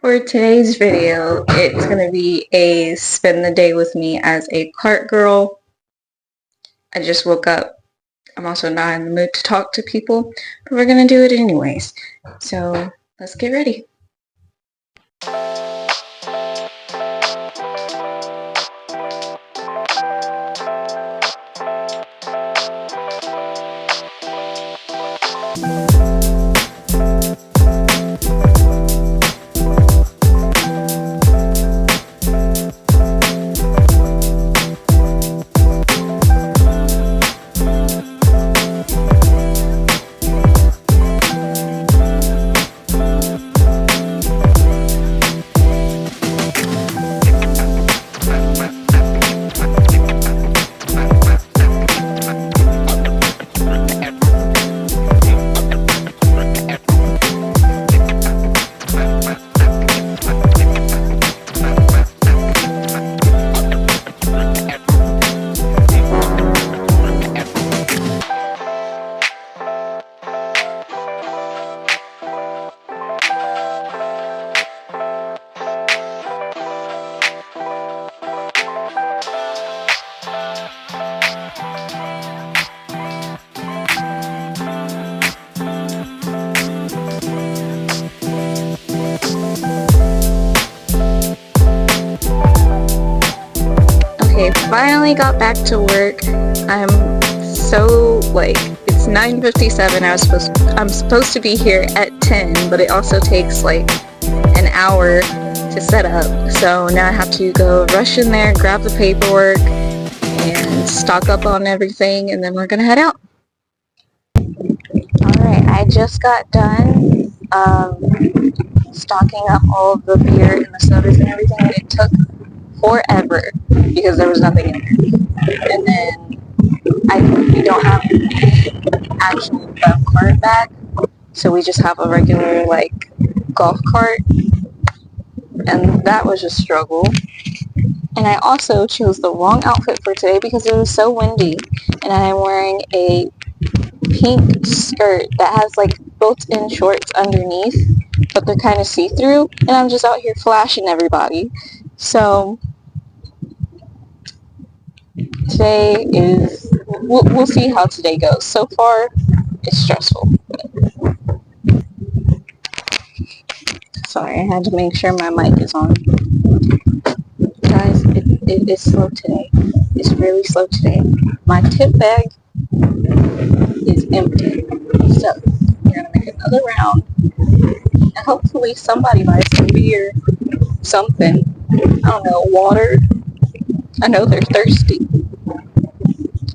For today's video, it's going to be a spend the day with me as a cart girl. I just woke up. I'm also not in the mood to talk to people, but we're going to do it anyways. So let's get ready. Okay, finally got back to work. I'm so it's 9:57. I'm supposed to be here at 10, but it also takes like an hour to set up. So now I have to go rush in there, grab the paperwork, and stock up on everything, and then we're gonna head out. Alright, I just got done stocking up all of the beer and the sodas and everything, and it took forever because there was nothing in there. And then we don't have an actual golf cart bag, so we just have a regular golf cart, and that was a struggle. And I also chose the wrong outfit for today because it was so windy, and I'm wearing a pink skirt that has built-in shorts underneath, but they're kind of see-through, and I'm just out here flashing everybody. So today we'll see how today goes. So far it's stressful. Sorry, I had to make sure my mic is on. Guys, it is slow today. It's really slow today. My tip bag is empty, so we're gonna make another round, and hopefully somebody buys some beer, something. I don't know, water. I know they're thirsty.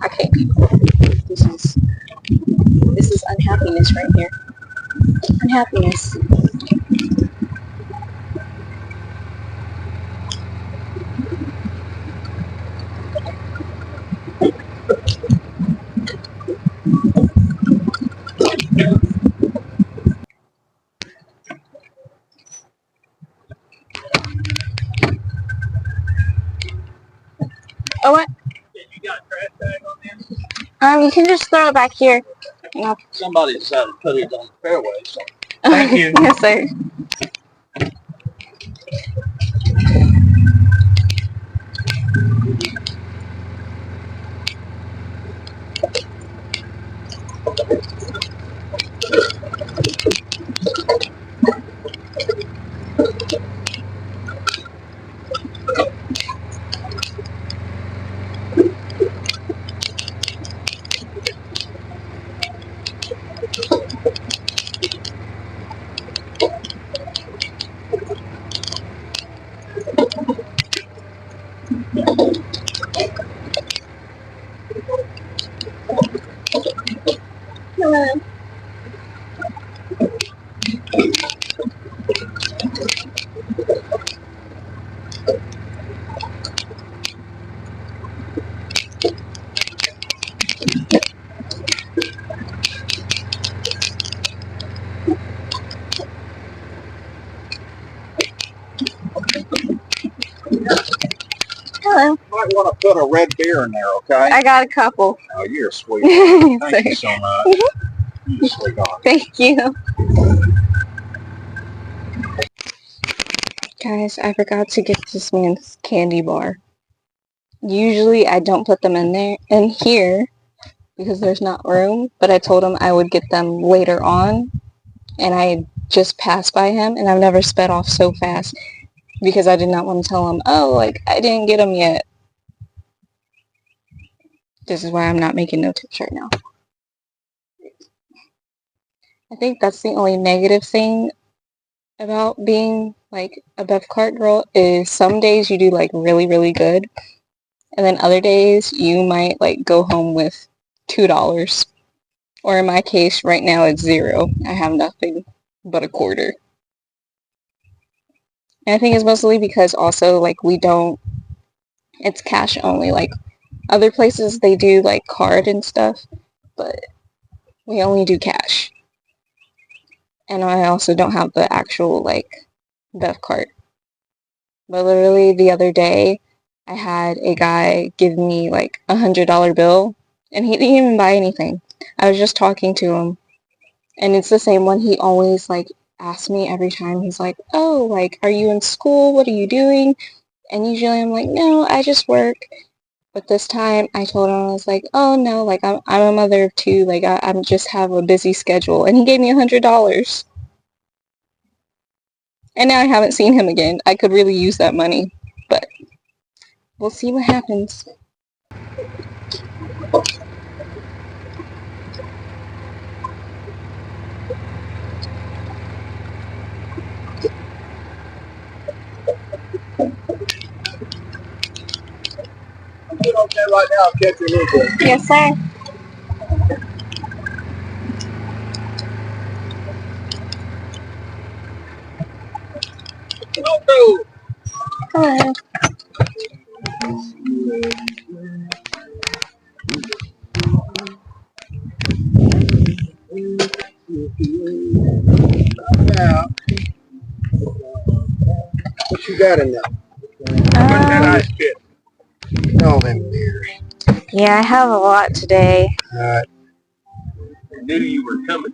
I can't be. This is unhappiness right here. Unhappiness. Oh, what? You got a trash bag on there? You can just throw it back here. Somebody decided to put it on the fairway, so thank you. Yes, sir. Hello. Hello. You might want to put a red beer in there, okay? I got a couple. Oh, you're a sweetheart. Thank you so much. You're a sweetheart. Thank you. Guys, I forgot to get this man's candy bar. Usually I don't put them in here because there's not room, but I told him I would get them later on, and I just passed by him, and I've never sped off so fast because I did not want to tell him, oh, like, I didn't get them yet. This is why I'm not making no tips right now. I think that's the only negative thing about being like a Bev Cart girl is some days you do like really, really good, and then other days you might like go home with $2. Or in my case, right now it's 0. I have nothing but a quarter. And I think it's mostly because also like it's cash only. Like other places they do like card and stuff, but we only do cash. And I also don't have the actual like Bev Cart. But literally the other day, I had a guy give me like $100 bill, and he didn't even buy anything. I was just talking to him, and it's the same one he always like asks me every time. He's like, oh, like, are you in school? What are you doing? And usually I'm like, no, I just work. But this time I told him, I was like, oh no, like I'm a mother of 2, like I'm just have a busy schedule. And he gave me $100. And now I haven't seen him again. I could really use that money, but we'll see what happens. I'm doing okay right now. I'll catch you a little bit. Yes, sir. Hello. Hello. Now, what you got in there? What's that ice kit? All them beers. Yeah, I have a lot today. I knew you were coming.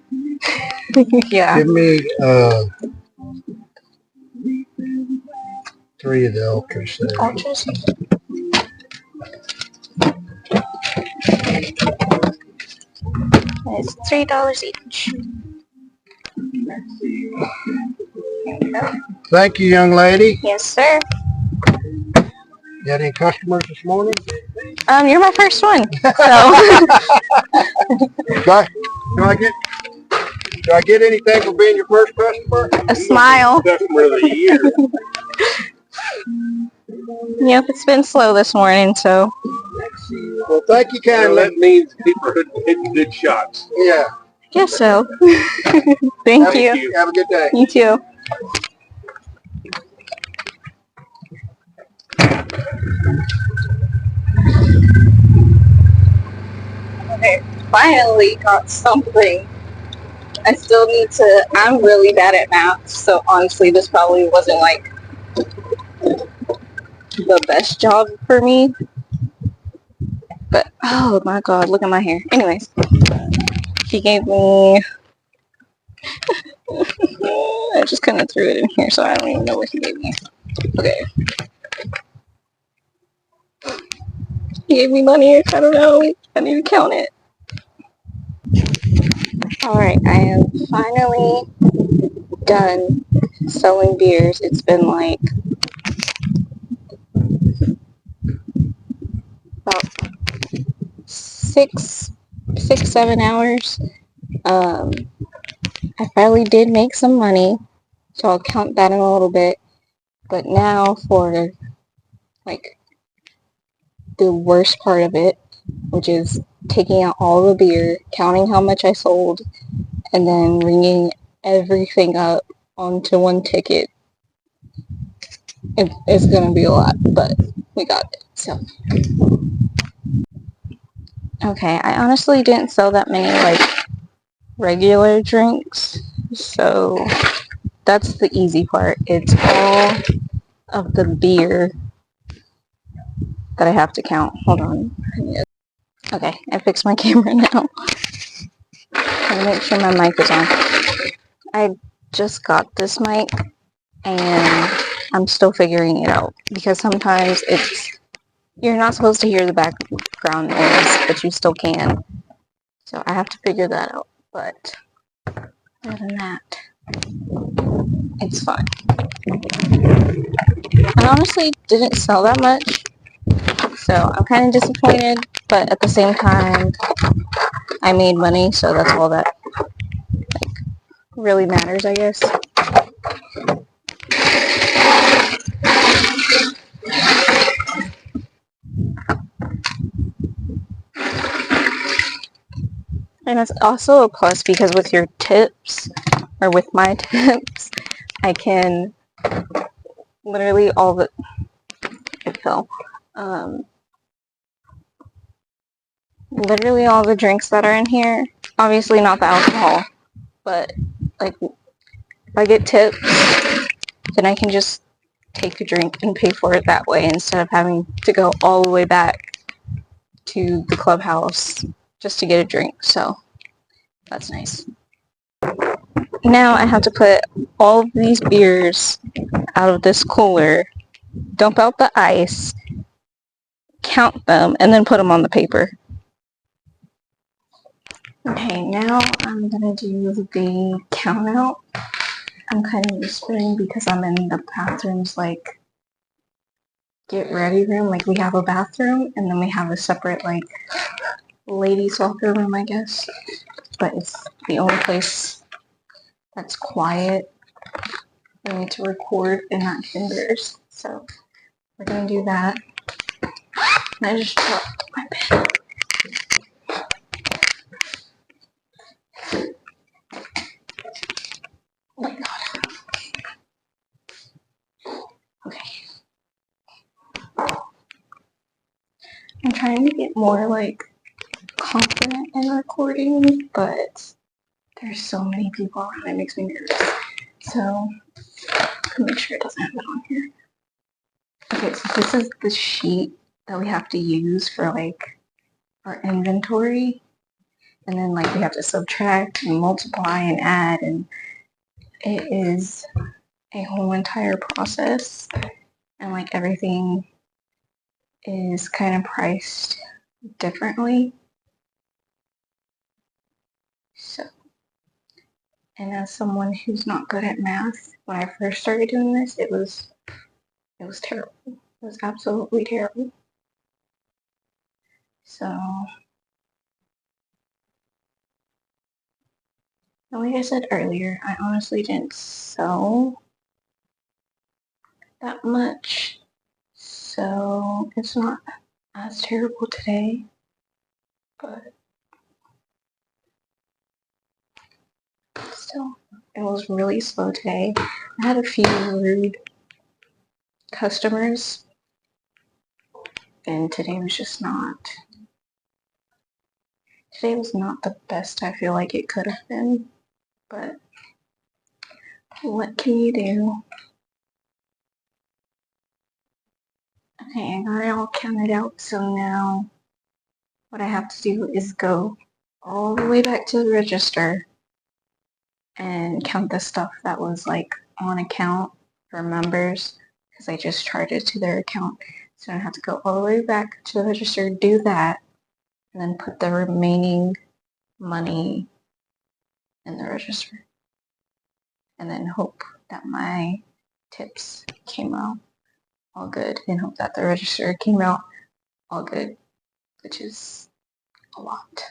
Yeah. Give me 3 of the Ultras there. Ultras? It's $3 each. Thank you, young lady. Yes, sir. You had any customers this morning? You're my first one. So Do I get anything for being your first customer? a smile. Customer of the year. Yep, it's been slow this morning, so. Well, thank you kindly. That means people are hitting good shots. Yeah. Guess so. Thank you. Have a good day. You too. Okay, finally got something. I still need to, I'm really bad at math, so honestly this probably wasn't like the best job for me. But, oh my god, look at my hair. Anyways, he gave me, I just kind of threw it in here, so I don't even know what he gave me. Okay. He gave me money, I don't know, I need to count it. Alright, I am finally done selling beers. It's been like about 7 hours. I finally did make some money, so I'll count that in a little bit. But now for like the worst part of it, which is taking out all the beer, counting how much I sold, and then ringing everything up onto one ticket. It's gonna be a lot, but we got it. So, okay, I honestly didn't sell that many like regular drinks, so that's the easy part. It's all of the beer that I have to count. Hold on. Okay, I fixed my camera now. Trying to make sure my mic is on. I just got this mic, and I'm still figuring it out because sometimes you're not supposed to hear the background noise, but you still can. So I have to figure that out. But other than that, it's fun. I honestly didn't sell that much, so I'm kind of disappointed, but at the same time, I made money, so that's all that really matters, I guess. And it's also a plus because with your tips, or with my tips, I can literally it fell. Literally all the drinks that are in here, obviously not the alcohol, but like if I get tips, then I can just take a drink and pay for it that way instead of having to go all the way back to the clubhouse just to get a drink. So that's nice. Now I have to put all of these beers out of this cooler, dump out the ice, count them, and then put them on the paper. Okay, now I'm gonna do the count out. I'm kind of whispering because I'm in the bathroom's like get ready room. Like we have a bathroom and then we have a separate like ladies locker room, I guess. But it's the only place that's quiet for me to record and not get embarrassed. So we're gonna do that. And I just dropped my pen. Oh my god. Okay. I'm trying to get more like confident in recording, but there's so many people around, it makes me nervous. So make sure it doesn't have it on here. Okay, so this is the sheet that we have to use for like our inventory, and then like we have to subtract and multiply and add, and it is a whole entire process, and like everything is kind of priced differently. So, and as someone who's not good at math, when I first started doing this, it was terrible. It was absolutely terrible. So, like I said earlier, I honestly didn't sell that much, so it's not as terrible today, but still, it was really slow today. I had a few rude customers, and today was not the best I feel like it could have been, but what can you do? Okay, I got it all counted out, so now what I have to do is go all the way back to the register and count the stuff that was like on account for members, because I just charged it to their account. So I have to go all the way back to the register, do that, and then put the remaining money in the register. And then hope that my tips came out all good, and hope that the register came out all good, which is a lot.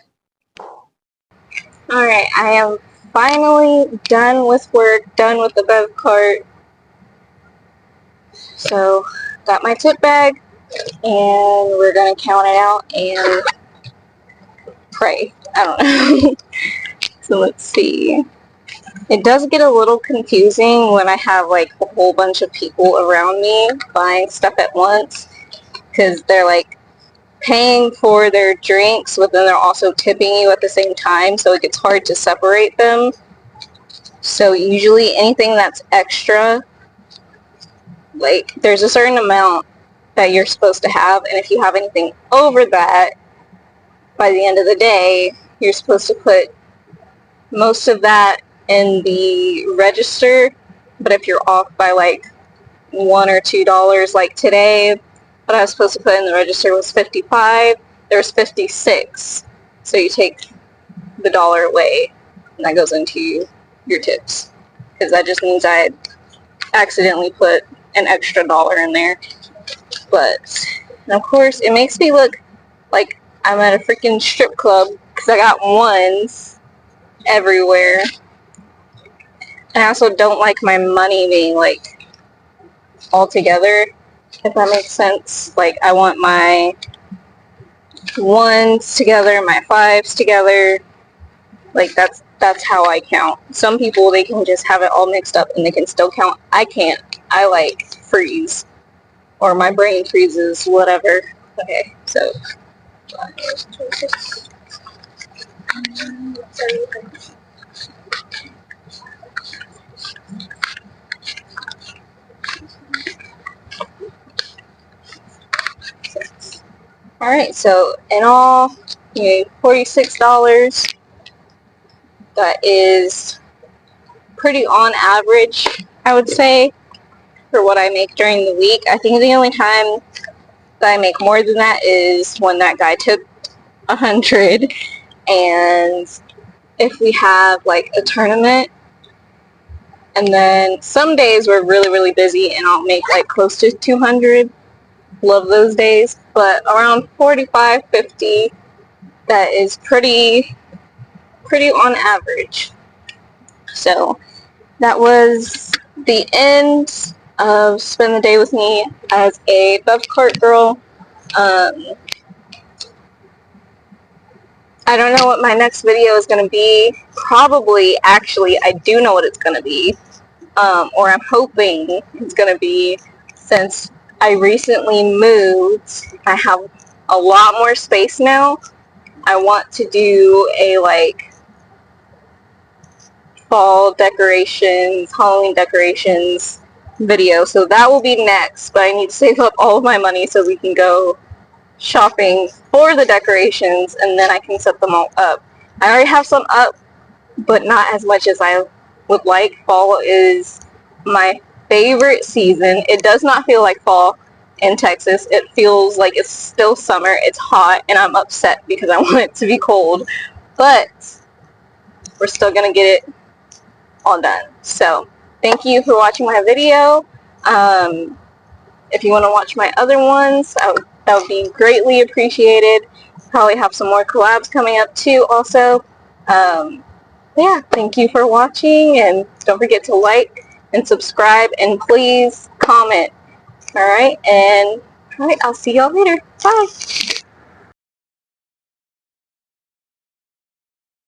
Alright, I am finally done with work, done with the Bev Cart. So, got my tip bag, and we're gonna count it out and pray. I don't know. So let's see. It does get a little confusing when I have like a whole bunch of people around me buying stuff at once, because they're like paying for their drinks, but then they're also tipping you at the same time, so it gets hard to separate them. So usually anything that's extra, like there's a certain amount that you're supposed to have, and if you have anything over that, by the end of the day, you're supposed to put most of that in the register, but if you're off by like $1 or $2. Like today, what I was supposed to put in the register was $55. There's $56. So you take the dollar away, and that goes into your tips. Because that just means I accidentally put an extra dollar in there. But, and of course, it makes me look like I'm at a freaking strip club because I got ones everywhere. And I also don't like my money being like all together, if that makes sense. Like I want my ones together, my fives together. Like that's how I count. Some people, they can just have it all mixed up and they can still count. I can't. I like freeze, or my brain freezes, whatever. Okay, so all right, so in all, $46. That is pretty on average, I would say, for what I make during the week. I think the only time that I make more than that is when that guy took 100, and if we have like a tournament, and then some days we're really, really busy and I'll make like close to 200. Love those days, but around 45, 50, that is pretty on average. So that was the end of Spend the Day with me as a Beverage Cart girl. I don't know what my next video is going to be. Probably, actually, I do know what it's going to be. Or I'm hoping it's going to be, since I recently moved, I have a lot more space now. I want to do a like fall decorations, Halloween decorations video. So that will be next, but I need to save up all of my money so we can go shopping for the decorations, and then I can set them all up. I already have some up, but not as much as I would like. Fall is my favorite season. It does not feel like fall in Texas. It feels like it's still summer. It's hot, and I'm upset because I want it to be cold, but we're still gonna get it all done. So thank you for watching my video. If you want to watch my other ones, that would be greatly appreciated. Probably have some more collabs coming up too also. Yeah, thank you for watching, and don't forget to like and subscribe, and please comment. Alright, and alright, I'll see y'all later. Bye!